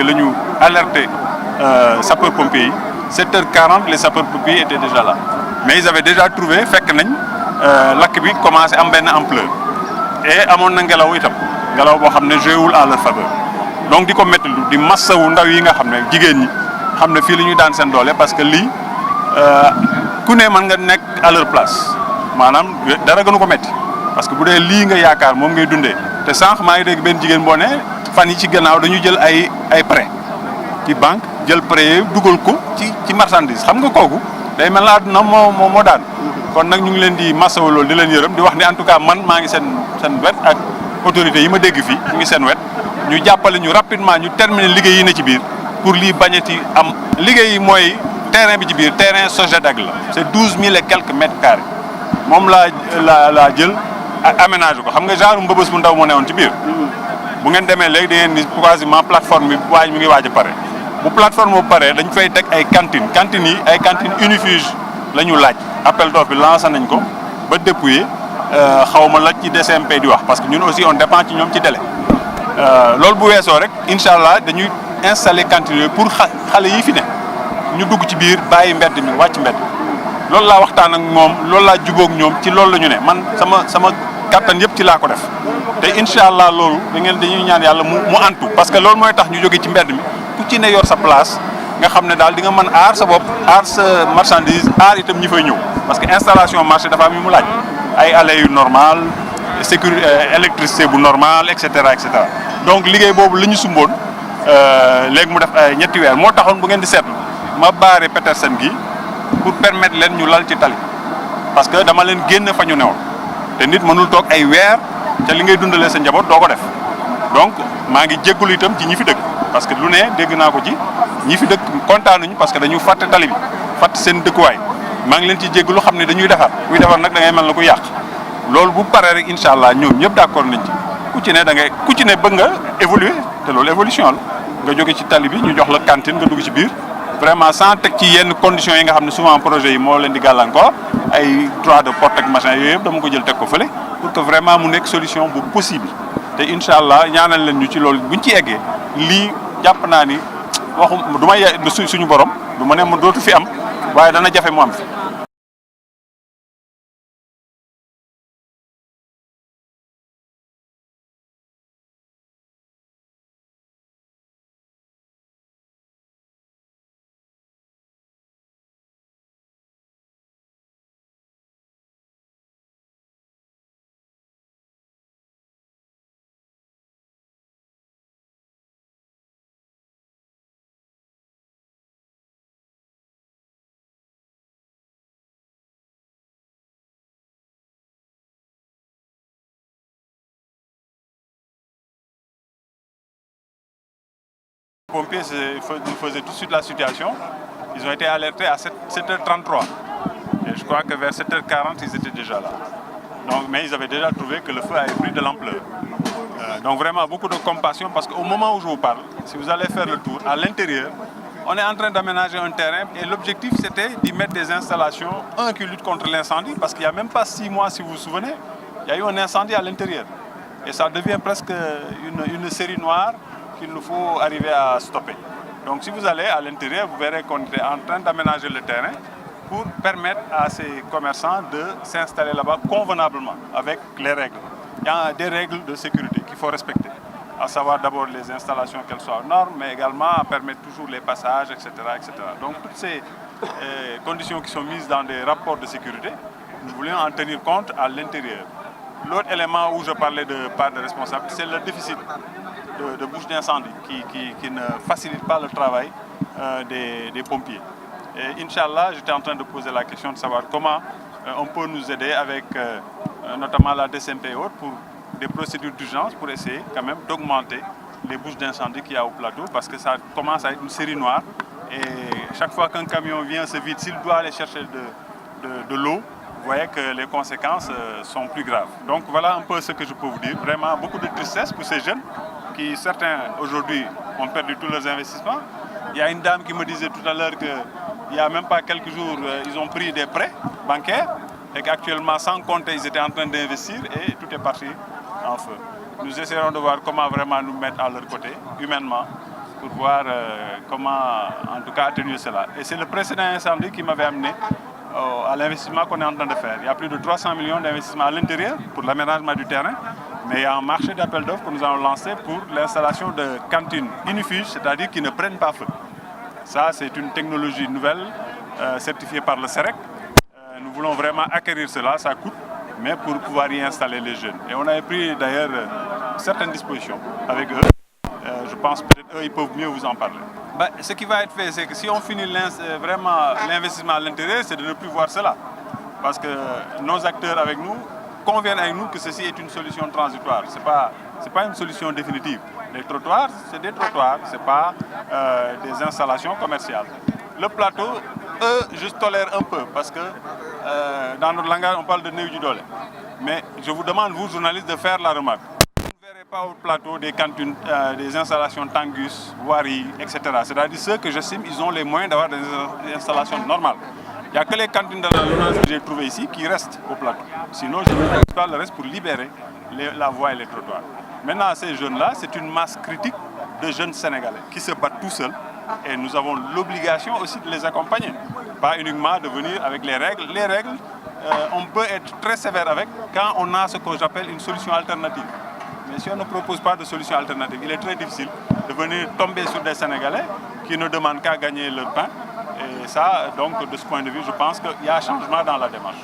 la ñu alerté sapeurs-pompiers yi 7h40 les sapeurs-pompiers étaient déjà là mais ils avaient déjà trouvé fekk nañ lakk bi commencé am benn ampleur et amoon na ngelaw itam ngelaw boo xam ne joué wul à leur faveur donc di ko métti lu di massawu ndaw yi nga xam ne jigéen ñi xam ne fii la ñuy daan seen doole parce que lii ku ne mën nga nekk à leur place maanaam dara gënu ko métti parce que bu dee lii nga yaakaar moom ngay dundee te sànq maa ngi dégg benn jigéen boo ne fan yi ci gannaaw dañu jël ay prêt ci banque jël prêt yi dugal ko ci marchandise xam nga kooku day mel na àdduna moo daan kon nag ñu ngi leen di masawu loolu di leen yërëm di wax ni en tout cas man maa ngi seen wet ak autorités yi ma dégg fii ñu ngi seen wet ñu jàppale ñu rapidement ñu terminer liggéey yi ne ci biir pour lii bañati am liggéey yi mooy terrain bi ci biir terrain Sogedeg la c'est 12 000 et quelques mètres carrés moom laa jël aménagé ko xam nga genre mbëbës bu ndaw moo newoon ci biir bu ngeen demee léegi da ngeen ni quasiment plateforme bi mi ngi waaj a pare bu plateforme bu paree dañ fay teg ay cantines yi ay cantines unifuge la ñu laaj appel d'offre bi lancé nañ ko ba dépouillé xaw ma la ci DCMP di wax parce que ñun aussi on dépend ci ñoom ci délai loolu bu weesoo rek incha allah dañuy installer cantines yooyu pour xale yi fi ne ñu dugg ci biir bàyyi mbedd mi wàcc mbedd loolu laa waxtaan ak moom loolu laa jubóog ñoom ci loolu la ñu ne man sama kattan yëpp ci laa ko def te incha allah loolu dañuy ñaan yàlla mu antu parce que loolu mooy tax ñu jóge ci mbedd mi ku ci ne yor sa place nga xam ne daal di nga mën aar sa bopp aar sa marchandise aar itam ñi fay ñëw parce que installation marché dafa am yu mu laaj ay allées yu normal sécurité électricité bu normal et cetera donc liggéey boobu la ñu sumboon léegi mu def ñetti weer moo taxoon bu ngeen di seetlu ma baare Petersen gi pour permettre leen ñu lal ci tali parce que dama leen génn fa ñu newoon te nit mënul toog ay weer te li ngay dundalee sa njaboot doo ko def donc maa ngi jégalu itam ci ñi fi dëkk parce que lu ne dégg naa ko ci ñi fi dëkk kontaanuñu parce que dañu fàtte tali bi fàtte seen dëkkuwaay maa ngi leen ci jégalu xam ne dañuy defar kuy defar nag da ngay mel na ku yàq loolu bu paree rek incha allah ñoom ñëpp d'accord nañ ci ku ci ne bëgg nga évoluer te loolu évolution la nga jóge ci tali bi ñu jox la cantine nga dugg ci biir vraiment sans teg ci yenn conditions yi nga xam ne souvent projet yi moo leen di gàllankoor ay droit de porte ak machin yooyu yëpp dama ko jël teg ko fële pour que vraiment mu nekk solution bu possible te incha allah ñaanal leen ñu ci loolu buñ ci eggee lii jàpp naa ni du ma suñu borom du ma ne ma dootu fi am waaye dana jafe mu am fi. Les pompiers faisaient tout de suite la situation. Ils ont été alertés à 7h33. Et je crois que vers 7h40, ils étaient déjà là. Donc, mais ils avaient déjà trouvé que le feu avait pris de l'ampleur. Donc vraiment beaucoup de compassion parce qu'au moment où je vous parle, si vous allez faire le tour, à l'intérieur, on est en train d'aménager un terrain et l'objectif c'était d'y mettre des installations, qui luttent contre l'incendie parce qu'il n'y a même pas 6 mois, si vous vous souvenez, il y a eu un incendie à l'intérieur. Et ça devient presque une série noire qu'il nous faut arriver à stopper. Donc si vous allez à l'intérieur, vous verrez qu'on est en train d'aménager le terrain pour permettre à ces commerçants de s'installer là-bas convenablement avec les règles. Il y a des règles de sécurité qu'il faut respecter, à savoir d'abord les installations qu'elles soient aux normes, mais également à permettre toujours les passages, etc. etc. Donc toutes ces conditions qui sont mises dans des rapports de sécurité, nous voulons en tenir compte à l'intérieur. L'autre élément où je parlais de part de responsabilité, c'est le déficit de bouches d'incendie qui ne facilite pas le travail des pompiers. Et Inch'Allah, j'étais en train de poser la question de savoir comment on peut nous aider avec notamment la DCMP et autres pour des procédures d'urgence pour essayer quand même d'augmenter les bouches d'incendie qu'il y a au plateau parce que ça commence à être une série noire et chaque fois qu'un camion vient se vide, s'il doit aller chercher de l'eau, vous voyez que les conséquences sont plus graves. Donc voilà un peu ce que je peux vous dire. Vraiment beaucoup de tristesse pour ces jeunes qui, certains aujourd'hui, ont perdu tous leurs investissements. Il y a une dame qui me disait tout à l'heure qu'il n'y a même pas quelques jours, ils ont pris des prêts bancaires et qu'actuellement, sans compter, ils étaient en train d'investir et tout est parti en feu. Nous essaierons de voir comment vraiment nous mettre à leur côté, humainement, pour voir comment, en tout cas, atténuer cela. Et c'est le précédent incendie qui m'avait amené à l'investissement qu'on est en train de faire. Il y a plus de 300 millions d'investissements à l'intérieur pour l'aménagement du terrain, mais il y a un marché d'appel d'offres que nous avons lancé pour l'installation de cantines inifuges, c'est-à-dire qui ne prennent pas feu. Ça, c'est une technologie nouvelle certifiée par le CEREC. Nous voulons vraiment acquérir cela, ça coûte, mais pour pouvoir y installer les jeunes. Et on avait pris d'ailleurs certaines dispositions avec eux. Je pense peut-être eux, ils peuvent mieux vous en parler. Ce qui va être fait, c'est que si on finit vraiment l'investissement à l'intérieur, c'est de ne plus voir cela. Parce que nos acteurs avec nous conviennent avec nous que ceci est une solution transitoire. Ce n'est pas une solution définitive. Les trottoirs, c'est des trottoirs, ce n'est pas des installations commerciales. Le plateau, eux, je tolère un peu parce que dans notre langage, on parle de néew du dole. Mais je vous demande, vous, journalistes, de faire la remarque. Vous ne verrez pas au plateau des cantines, des installations Tangus, Wari, etc. C'est-à-dire ceux que j'estime, ils ont les moyens d'avoir des installations normales. Il n'y a que les cantines de la LONASE que j'ai trouvées ici qui restent au plateau. Sinon, je ne fais pas le reste pour libérer la voie et les trottoirs. Maintenant, ces jeunes-là, c'est une masse critique de jeunes Sénégalais qui se battent tout seuls. Et nous avons l'obligation aussi de les accompagner. Pas uniquement de venir avec les règles. Les règles, on peut être très sévère avec quand on a ce que j'appelle une solution alternative. Mais si on ne propose pas de solution alternative, il est très difficile de venir tomber sur des Sénégalais qui ne demandent qu'à gagner leur pain. Et ça, donc, de ce point de vue, je pense qu'il y a un changement dans la démarche.